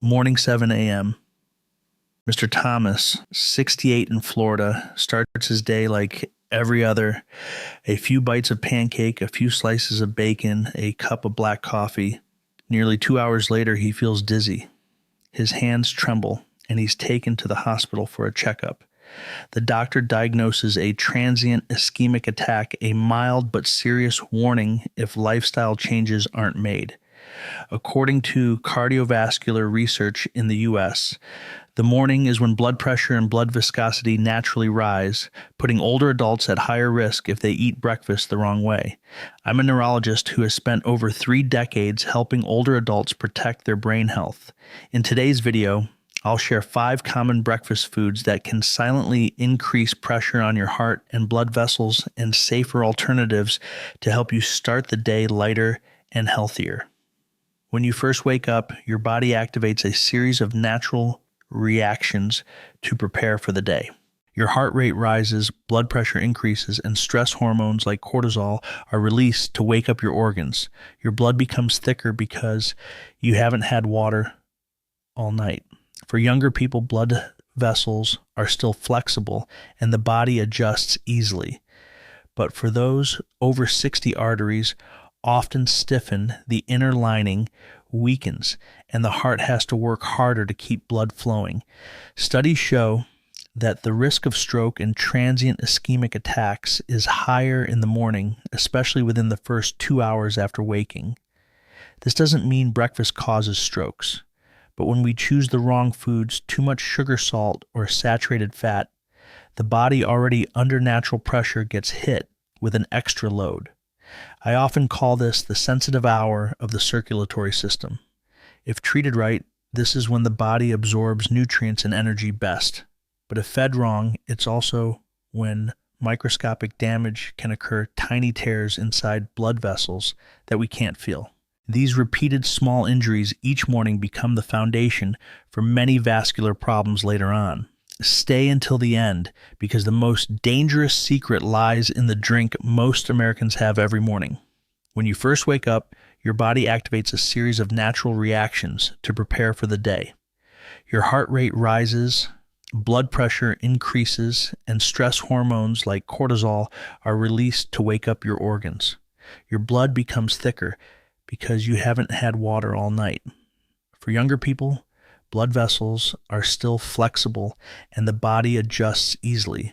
Morning 7 a.m. Mr. Thomas, 68 in Florida, starts his day like every other. A few bites of pancake, a few slices of bacon, a cup of black coffee. Nearly 2 hours later, he feels dizzy. His hands tremble, and he's taken to the hospital for a checkup. The doctor diagnoses a transient ischemic attack, a mild but serious warning if lifestyle changes aren't made. According to cardiovascular research in the U.S., the morning is when blood pressure and blood viscosity naturally rise, putting older adults at higher risk if they eat breakfast the wrong way. I'm a neurologist who has spent over 3 decades helping older adults protect their brain health. In today's video, I'll share 5 common breakfast foods that can silently increase pressure on your heart and blood vessels and safer alternatives to help you start the day lighter and healthier. When you first wake up, your body activates a series of natural reactions to prepare for the day. Your heart rate rises, blood pressure increases, and stress hormones like cortisol are released to wake up your organs. Your blood becomes thicker because you haven't had water all night. For younger people, blood vessels are still flexible and the body adjusts easily. But for those over 60, arteries often stiffen, the inner lining weakens, and the heart has to work harder to keep blood flowing. Studies show that the risk of stroke and transient ischemic attacks is higher in the morning, especially within the first 2 hours after waking. This doesn't mean breakfast causes strokes, but when we choose the wrong foods, too much sugar, salt, or saturated fat, the body already under natural pressure gets hit with an extra load. I often call this the sensitive hour of the circulatory system. If treated right, this is when the body absorbs nutrients and energy best. But if fed wrong, it's also when microscopic damage can occur, tiny tears inside blood vessels that we can't feel. These repeated small injuries each morning become the foundation for many vascular problems later on. Stay until the end, because the most dangerous secret lies in the drink most Americans have every morning. When you first wake up, your body activates a series of natural reactions to prepare for the day. Your heart rate rises, blood pressure increases, and stress hormones like cortisol are released to wake up your organs. Your blood becomes thicker because you haven't had water all night. For younger people, blood vessels are still flexible and the body adjusts easily.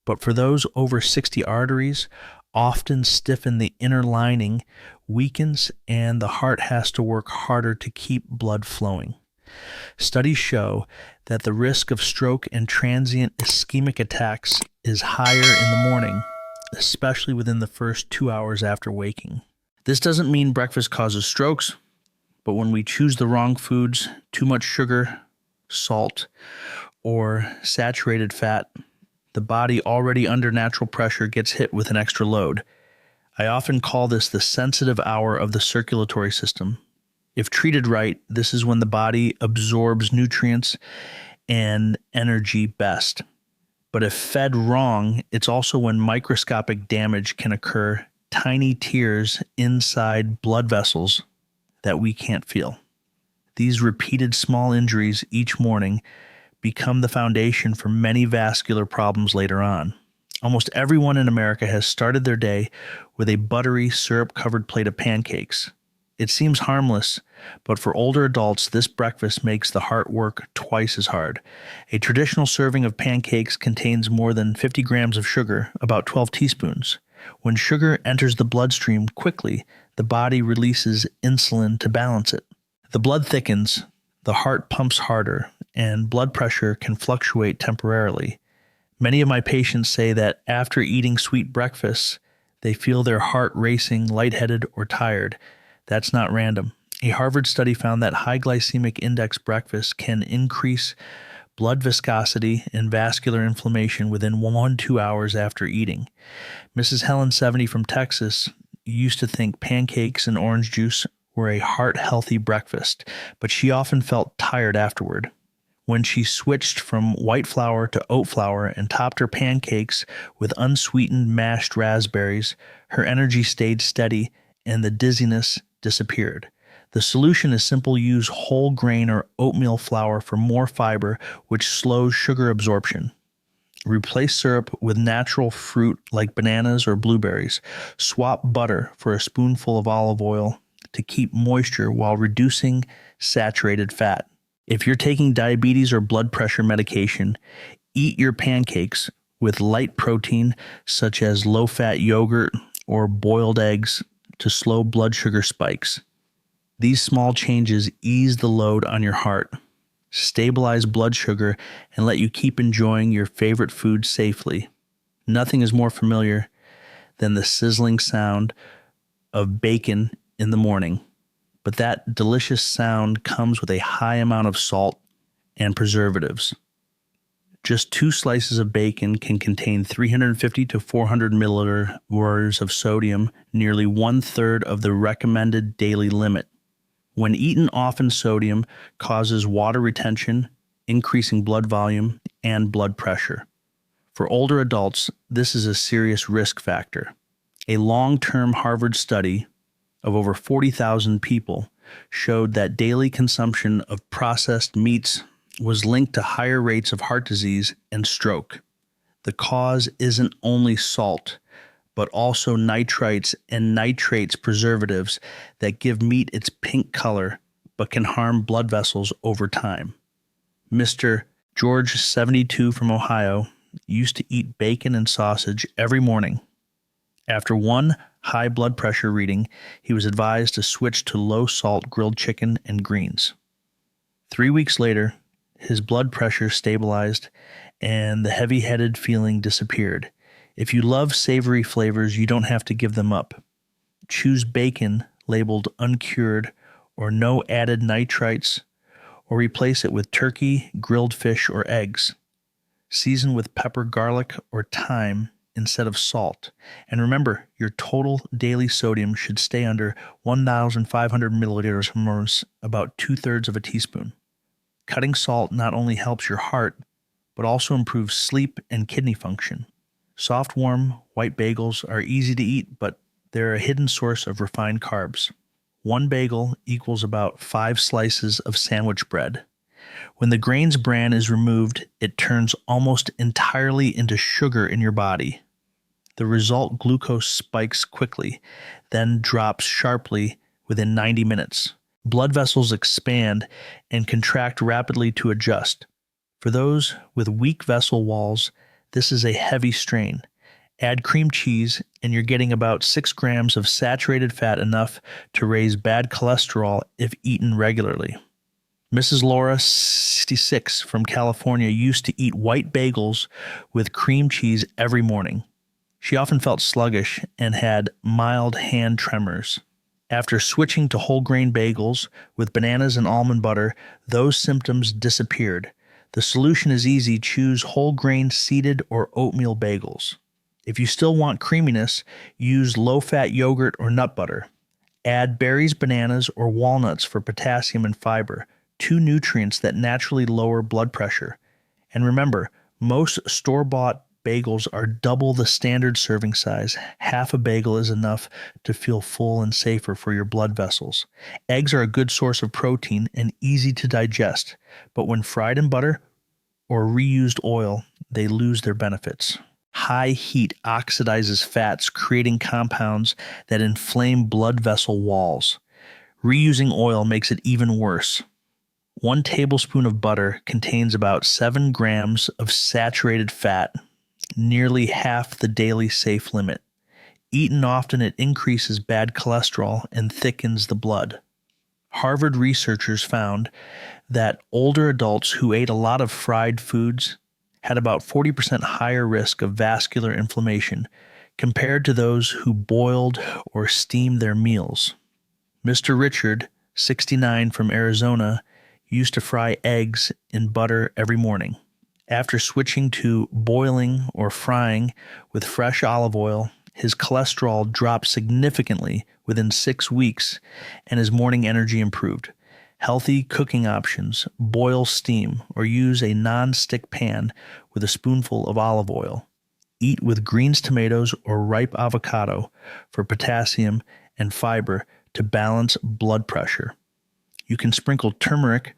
But for those over 60, arteries often stiffen, the inner lining weakens, and the heart has to work harder to keep blood flowing. Studies show that the risk of stroke and transient ischemic attacks is higher in the morning, especially within the first 2 hours after waking. This doesn't mean breakfast causes strokes, but when we choose the wrong foods, too much sugar, salt, or saturated fat, the body already under natural pressure gets hit with an extra load. I often call this the sensitive hour of the circulatory system. If treated right, this is when the body absorbs nutrients and energy best. But if fed wrong, it's also when microscopic damage can occur, tiny tears inside blood vessels that we can't feel. These repeated small injuries each morning become the foundation for many vascular problems later on. Almost everyone in America has started their day with a buttery, syrup-covered plate of pancakes. It seems harmless, but for older adults, this breakfast makes the heart work twice as hard. A traditional serving of pancakes contains more than 50 grams of sugar, about 12 teaspoons. When sugar enters the bloodstream quickly, the body releases insulin to balance it. The blood thickens, the heart pumps harder, and blood pressure can fluctuate temporarily. Many of my patients say that after eating sweet breakfasts, they feel their heart racing, lightheaded, or tired. That's not random. A Harvard study found that high glycemic index breakfast can increase blood viscosity and vascular inflammation within 1-2 hours after eating. Mrs. Helen, 70, from Texas, used to think pancakes and orange juice were a heart-healthy breakfast, but she often felt tired afterward. When she switched from white flour to oat flour and topped her pancakes with unsweetened mashed raspberries, her energy stayed steady and the dizziness disappeared. The solution is simple: use whole grain or oatmeal flour for more fiber, which slows sugar absorption. Replace syrup with natural fruit like bananas or blueberries. Swap butter for a spoonful of olive oil to keep moisture while reducing saturated fat. If you're taking diabetes or blood pressure medication, eat your pancakes with light protein such as low-fat yogurt or boiled eggs to slow blood sugar spikes. These small changes ease the load on your heart, stabilize blood sugar, and let you keep enjoying your favorite food safely. Nothing is more familiar than the sizzling sound of bacon in the morning, but that delicious sound comes with a high amount of salt and preservatives. Just 2 slices of bacon can contain 350 to 400 milliliters of sodium, nearly 1/3 of the recommended daily limit. When eaten often, sodium causes water retention, increasing blood volume and blood pressure. For older adults, this is a serious risk factor. A long-term Harvard study of over 40,000 people showed that daily consumption of processed meats was linked to higher rates of heart disease and stroke. The cause isn't only salt, but also nitrites and nitrates preservatives that give meat its pink color but can harm blood vessels over time. Mr. George, 72, from Ohio, used to eat bacon and sausage every morning. After one high blood pressure reading, he was advised to switch to low-salt grilled chicken and greens. 3 weeks later, his blood pressure stabilized and the heavy-headed feeling disappeared. If you love savory flavors, you don't have to give them up. Choose bacon labeled uncured or no added nitrites, or replace it with turkey, grilled fish, or eggs. Season with pepper, garlic, or thyme instead of salt. And remember, your total daily sodium should stay under 1,500 milliliters, about 2/3 of a teaspoon. Cutting salt not only helps your heart, but also improves sleep and kidney function. Soft, warm, white bagels are easy to eat, but they're a hidden source of refined carbs. One bagel equals about 5 slices of sandwich bread. When the grains bran is removed, it turns almost entirely into sugar in your body. The result, glucose spikes quickly, then drops sharply within 90 minutes. Blood vessels expand and contract rapidly to adjust. For those with weak vessel walls, this is a heavy strain. Add cream cheese, and you're getting about 6 grams of saturated fat, enough to raise bad cholesterol if eaten regularly. Mrs. Laura, 66, from California, used to eat white bagels with cream cheese every morning. She often felt sluggish and had mild hand tremors. After switching to whole grain bagels with bananas and almond butter, those symptoms disappeared. The solution is easy: choose whole grain seeded or oatmeal bagels. If you still want creaminess, use low-fat yogurt or nut butter. Add berries, bananas, or walnuts for potassium and fiber, 2 nutrients that naturally lower blood pressure. And remember, most store-bought bagels are double the standard serving size. Half a bagel is enough to feel full and safer for your blood vessels. Eggs are a good source of protein and easy to digest, but when fried in butter or reused oil, they lose their benefits. High heat oxidizes fats, creating compounds that inflame blood vessel walls. Reusing oil makes it even worse. 1 tablespoon of butter contains about 7 grams of saturated fat, nearly half the daily safe limit. Eaten often, it increases bad cholesterol and thickens the blood. Harvard researchers found that older adults who ate a lot of fried foods had about 40% higher risk of vascular inflammation compared to those who boiled or steamed their meals. Mr. Richard, 69, from Arizona, used to fry eggs in butter every morning. After switching to boiling or frying with fresh olive oil, his cholesterol dropped significantly within 6 weeks, and his morning energy improved. Healthy cooking options: boil, steam, or use a non-stick pan with a spoonful of olive oil. Eat with greens, tomatoes, or ripe avocado for potassium and fiber to balance blood pressure. You can sprinkle turmeric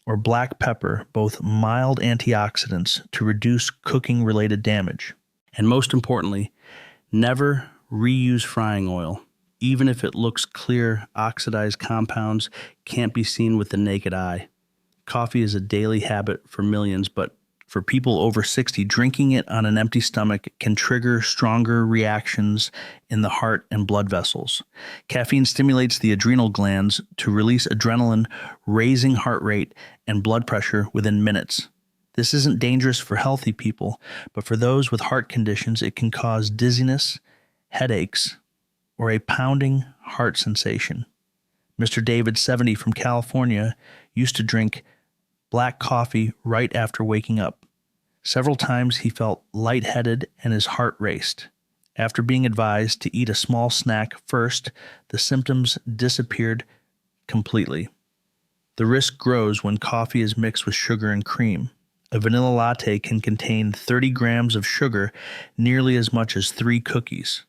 or black pepper, both mild antioxidants, to reduce cooking-related damage. And most importantly, never reuse frying oil. Even if it looks clear, oxidized compounds can't be seen with the naked eye. Coffee is a daily habit for millions, but for people over 60, drinking it on an empty stomach can trigger stronger reactions in the heart and blood vessels. Caffeine stimulates the adrenal glands to release adrenaline, raising heart rate and blood pressure within minutes. This isn't dangerous for healthy people, but for those with heart conditions, it can cause dizziness, headaches, or a pounding heart sensation. Mr. David, 70, from California, used to drink black coffee right after waking up. Several times he felt lightheaded and his heart raced. After being advised to eat a small snack first, the symptoms disappeared completely. The risk grows when coffee is mixed with sugar and cream. A vanilla latte can contain 30 grams of sugar, nearly as much as 3 cookies.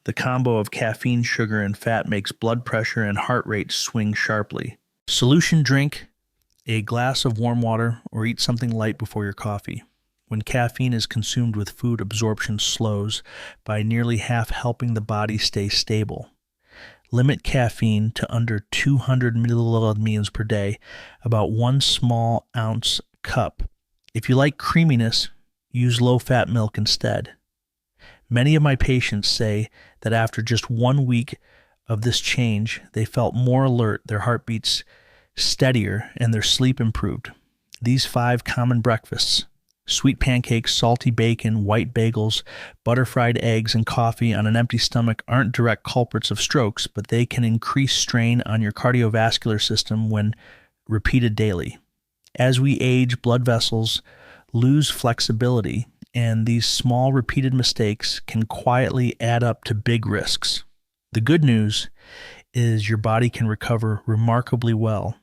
The combo of caffeine, sugar, and fat makes blood pressure and heart rate swing sharply. Solution: drink a glass of warm water or eat something light before your coffee. When caffeine is consumed with food, absorption slows by nearly half, helping the body stay stable. Limit caffeine to under 200 milliliters per day, about 1 small ounce cup. If you like creaminess, use low-fat milk instead. Many of my patients say that after just 1 week of this change, they felt more alert, their heartbeats steadier, and their sleep improved. These 5 common breakfasts: sweet pancakes, salty bacon, white bagels, butter-fried eggs, and coffee on an empty stomach aren't direct culprits of strokes, but they can increase strain on your cardiovascular system when repeated daily. As we age, blood vessels lose flexibility, and these small repeated mistakes can quietly add up to big risks. The good news is your body can recover remarkably well.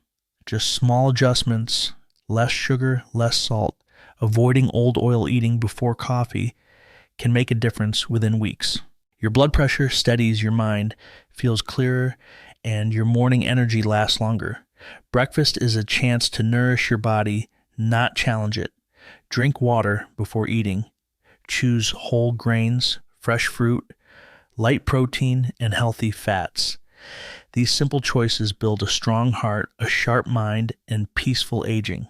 Just small adjustments, less sugar, less salt, avoiding old oil eating before coffee can make a difference within weeks. Your blood pressure steadies, your mind feels clearer, and your morning energy lasts longer. Breakfast is a chance to nourish your body, not challenge it. Drink water before eating. Choose whole grains, fresh fruit, light protein, and healthy fats. These simple choices build a strong heart, a sharp mind, and peaceful aging.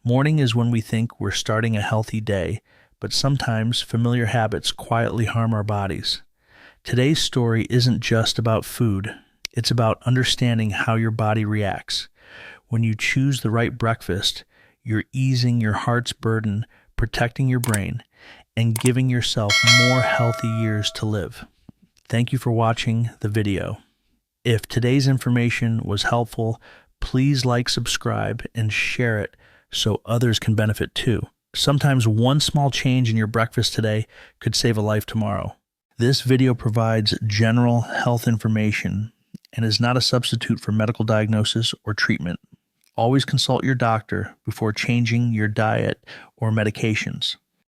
Morning is when we think we're starting a healthy day, but sometimes familiar habits quietly harm our bodies. Today's story isn't just about food. It's about understanding how your body reacts. When you choose the right breakfast, you're easing your heart's burden, protecting your brain, and giving yourself more healthy years to live. Thank you for watching the video. If today's information was helpful, please like, subscribe, and share it so others can benefit too. Sometimes one small change in your breakfast today could save a life tomorrow. This video provides general health information and is not a substitute for medical diagnosis or treatment. Always consult your doctor before changing your diet or medications.